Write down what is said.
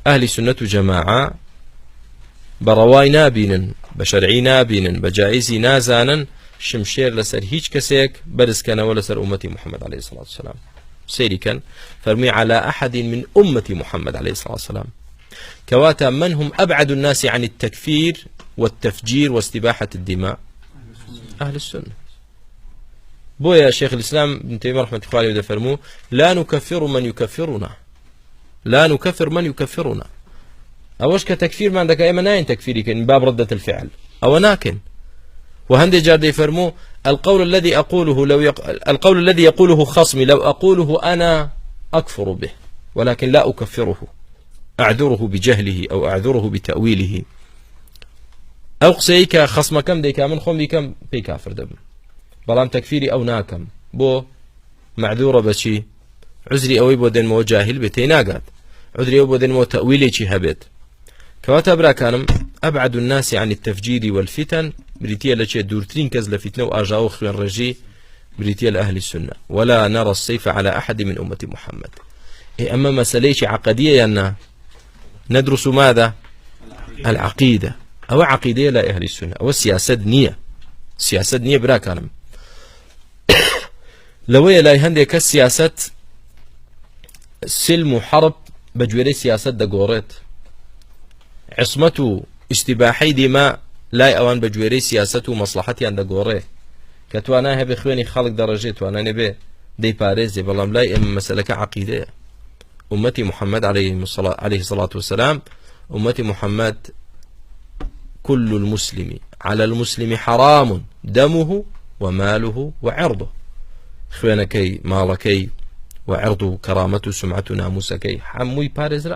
أهل سنة جماعة برواي نابين بشرعي نابين بجائزي نازانا شمشير لسر هيج كسيك برز كان ولا سر أمتي محمد عليه الصلاة والسلام سيري كان فرمي على أحد من أمة محمد عليه الصلاة والسلام كواتا من هم أبعد الناس عن التكفير والتفجير واستباحة الدماء؟ أهل السنة. بويا شيخ الإسلام ابن تيمية رحمة الله عليه فرمو لا نكفر من يكفرنا، لا نكفر من يكفرنا. أوش كتكفير ما عندك أي مناين تكفيري من باب ردة الفعل أو ناكن. وهندي جاردي فرمو القول الذي أقوله القول الذي يقوله خصمي لو أقوله أنا أكفر به ولكن لا أكفره، أعذره بجهله أو أعذره بتأويله. أو قسيك خصم كم ديكا من خم ديكم بيكافر دبن بلام تكفيري أو ناكم بو معذورة بشي عذري أو يبودن مو جاهل بتيناقات عذري أو يبودن مو تأويلي شي هبت كواتا برا كانم أبعد الناس عن التفجير والفتن بريتيا لشي دورترين كزل فتنة وأرجاو خوان رجي بريتيا لأهل السنة ولا نرى السيف على أحد من أمة محمد. أما مسألة عقدية يعني ندرس ماذا؟ العقيدة أو عقيدة لا أهل السنة أو السياسة نية، سياسة نية برا كانم لوية لا يهندك السياسة سلم وحرب بجوري سياسة دقورت عصمته استباحي دماء لا أوان بجوري سياسته ومصلحتي عند دقوري كتوانا هبي خواني خالق درجات وانا نبي دي باريزي بلام لا إما مسألة عقيدة. أمتي محمد عليه الصلاة والسلام أمتي محمد كل المسلم على المسلم حرام دمه وماله وعرضه خوانكي مالكي وعرضه كرامته سمعته ناموسكي حموي باريز